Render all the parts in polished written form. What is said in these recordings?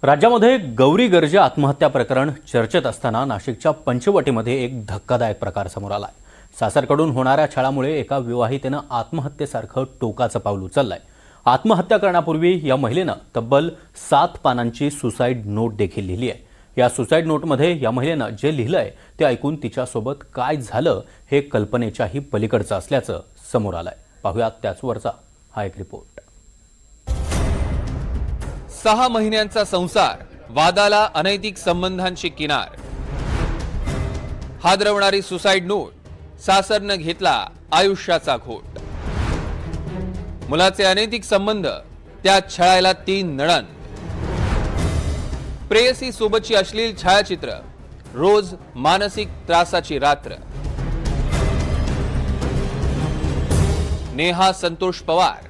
राज्यामध्ये गौरी गर्जे आत्महत्या प्रकरण चर्चेत असताना नाशिकच्या पंचवटीमध्ये एक धक्कादायक प्रकार समोर आलाय। सासरकडून होणाऱ्या छळामुळे एका विवाहितेनं आत्महत्येसारखं टोकाचं पाऊल उचललंय। आत्महत्या करण्यापूर्वी या महिलेनं तब्बल 7 पानांची सुसाईड नोट देखील लिहिली आहे। या सुसाईड नोटमध्ये या महिलेनं जे लिहिलंय ते ऐकून तिच्यासोबत काय झालं हे कल्पनेच्याही पलीकडचं असल्याचं समोर आलंय। पाहूयात त्याचवरचा हा एक रिपोर्ट। 6 महिन्यांचा संसार, वादाला अनैतिक संबंधांची किनार, हादरवणारी सुसाईड नोट, सासरनं घेतला आयुष्याचा घोट, मुलाचे अनैतिक संबंध, त्यात छळायला 3 नणंद, प्रेयसी सोबतची अश्लील छायाचित्र, रोज मानसिक त्रासाची रात्र। नेहा संतोष पवार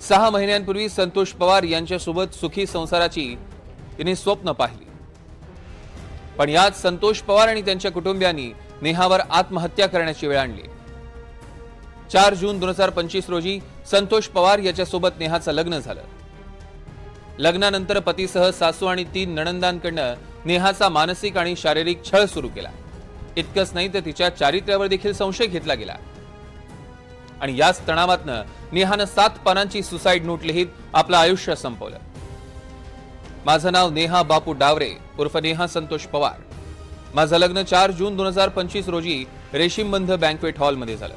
6 महिन्यांपूर्वी संतोष पवार यांच्यासोबत सुखी संसाराची तिने स्वप्न पाहिली, पण यात संतोष पवार आणि त्यांच्या कुटुंबियांनी नेहावर आत्महत्या करण्याची वेळ आणली। 4 जून 2025 रोजी संतोष पवार याच्यासोबत नेहाचं लग्न झालं। लग्नानंतर पतीसह सासू आणि 3 नणंदांकडनं नेहाचा मानसिक आणि शारीरिक छळ सुरू केला। इतकंच नाही तर तिच्या चारित्र्यावर देखील संशय घेतला गेला आणि याच तणावातनं नेहानं 7 पानांची सुसाईड नोट लिहित आपलं आयुष्य संपवलं। माझं नाव नेहा बापू डावरे उर्फ नेहा संतोष पवार। माझं लग्न 4 जून 2025 रोजी रेशीमबंध बँक्वेट हॉलमध्ये झालं।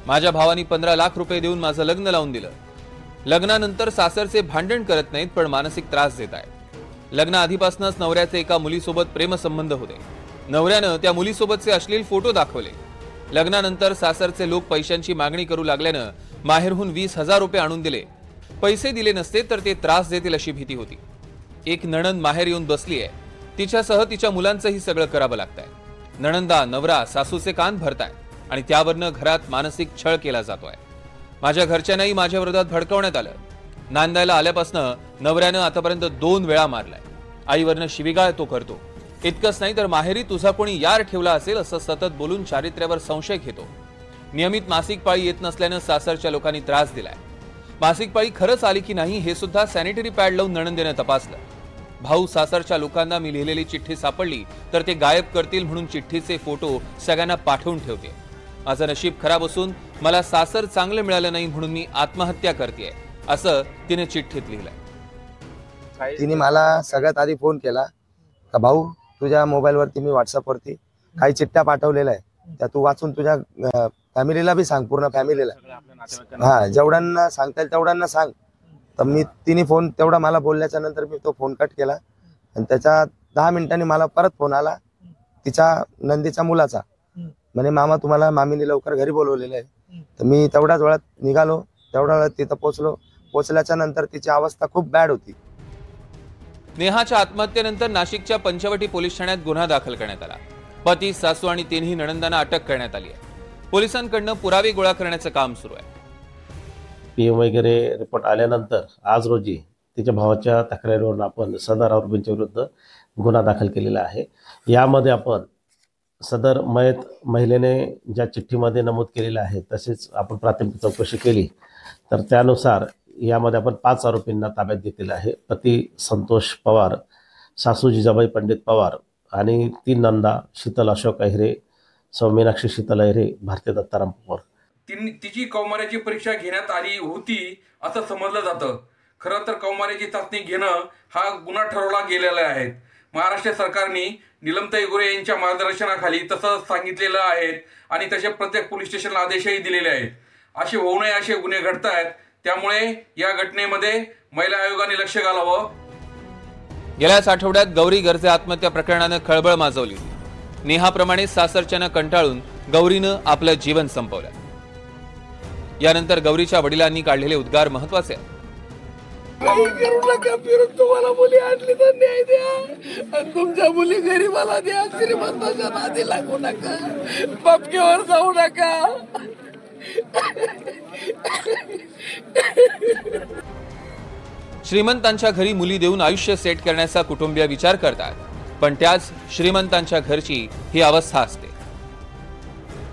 माझ्या भावानी 15 लाख रुपये देऊन माझं लग्न लावून दिलं। लग्नानंतर सासरचे भांडण करत नाहीत, पण मानसिक त्रास देत आहेत। लग्न आधीपासूनच नवऱ्याचे एका मुलीसोबत प्रेमसंबंध होते। नवऱ्यानं त्या मुलीसोबतचे अश्लील फोटो दाखवले। लग्नानंतर सासरचे लोक पैशांची मागणी करू लागल्यानं माहेरहून 20,000 रुपये आणून दिले। पैसे दिले नसते तर ते त्रास देतील अशी भीती होती। एक नणंद माहेर येऊन बसली आहे, तिच्यासह तिच्या मुलांचंही सगळं करावं लागतंय। नणंदा नवरा सासूचे कान भरताय आणि त्यावरनं घरात मानसिक छळ केला जातोय। माझ्या घरच्यांनाही माझ्या विरोधात भडकवण्यात आलं। नांदायला आल्यापासून नवऱ्यानं आतापर्यंत 2 वेळा मारलाय। आईवरनं शिवीगाळ तो करतो। इतकंच नाही तर माहेरी तुझा कोणी यार ठेवला असेल असं सतत बोलून चारित्र्यावर संशय घेतो। नियमित मासिक पाळी येत नसल्यानं सासरच्या लोकांनी त्रास दिलाय। मासिक पाळी खरंच आली की नाही हे सुद्धा सॅनिटरी पॅड लावून नणंदेनं तपासलं। भाऊ सासरच्या लोकांना मी लिहिलेली चिठ्ठी सापडली तर ते गायब करतील म्हणून चिठ्ठीचे फोटो सगळ्यांना पाठवून ठेवते। माझं नशीब खराब असून मला सासर चांगलं मिळालं नाही म्हणून मी आत्महत्या करतेय असं तिने चिठ्ठीत लिहिलंय। तिने मला सगळ्यात आधी फोन केला का भाऊ तुझ्या मोबाईलवरती मी व्हॉट्सअपवरती काही चिठ्ठ्या पाठवलेल्या आहे, त्या तू वाचून तुझ्या फॅमिलीला बी सांग, पूर्ण फॅमिलीला। हा, जेवढ्यांना सांगता येईल तेवढ्यांना सांग। तर तिने फोन तेवढा मला बोलल्याच्या नंतर मी तो फोन कट केला आणि त्याच्या 10 मिनिटांनी मला परत फोन आला तिच्या नंदीच्या मुलाचा। म्हणे मामा तुम्हाला मामीने लवकर घरी बोलवलेलं आहे। तर मी तेवढ्याच वेळात निघालो, तेवढ्या वेळात तिथं पोहोचलो। पोहोचल्याच्या नंतर तिची अवस्था खूप बॅड होती। नेहाच्या आत्महत्येनंतर नाशिकच्या पंचवटी पोलीस ठाण्यात गुन्हा दाखल करण्यात आला। पती, सासू आणि 3ही नणंदांना अटक करण्यात आली आहे। पोलिसांकडनं पुरावे गोळा करण्याचं काम सुरू आहे। पीएम वगैरे रिपोर्ट आल्यानंतर आज रोजी तिच्या भावाच्या तक्रारीवरून आपण सदर आरोपींच्या विरुद्ध गुन्हा दाखल केलेला आहे। यामध्ये आपण सदर मयत महिलेने ज्या चिठ्ठीमध्ये नमूद केलेलं आहे तसेच आपण प्राथमिक चौकशी केली तर त्यानुसार यामध्ये आपण 5 आरोपींना ताब्यात घेतलेलं आहे। पती संतोष पवार, सासू जिजाबाई पंडित पवार आणि 3 नंदा शीतल अशोक अहिरे, मीनाक्षी शीतल अहिरे, भारती दत्ताराम पवार। तिची कौमार्याची परीक्षा घेण्यात आली होती असं समजलं जातं। खरं तर कौमार्याची चाचणी घेणं हा गुन्हा ठरवला गेलेला आहे। महाराष्ट्र सरकारने निलमताई गोरे यांच्या मार्गदर्शनाखाली तसं सांगितलेलं आहे आणि तसे प्रत्येक पोलीस स्टेशनला आदेशही दिलेले आहेत। असे होऊ नये असे गुन्हे घडत आहेत, त्यामुळे या घटनेमध्ये महिला आयोगाने लक्ष घालावं। गेल्याच आठवड्यात गौरी गर्जे आत्महत्या प्रकरणानं खळबळ माजवली। नेहाप्रमाणे सासरच्यानं कंटाळून गौरीनं आपलं जीवन संपवलं। यानंतर गौरीच्या वडिलांनी काढलेले उद्गार महत्वाचे आहेत। तुम्हाला मुली आणली तर न्याय द्या, तुमच्या मुली गरीबाला द्या, श्रीमंताच्या नादी लागू नका, पपकेवर जाऊ नका। श्रीमंतांच्या घरी मुली देऊन आयुष्य सेट करण्याचा कुटुंबीय विचार करतात, पण त्याच श्रीमंतांच्या घरची ही अवस्था असते।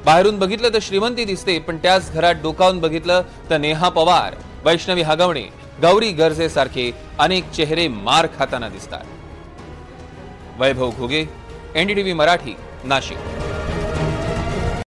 बाहेरून बघितलं तर श्रीमंती दिसते, पण त्याच घरात डोकावून बघितलं तर नेहा पवार, वैष्णवी हगवणे, गौरी गर्जे सारखे अनेक चेहरे मार खाताना दिसतात। वैभव घुगे, NDTV मराठी, नाशिक।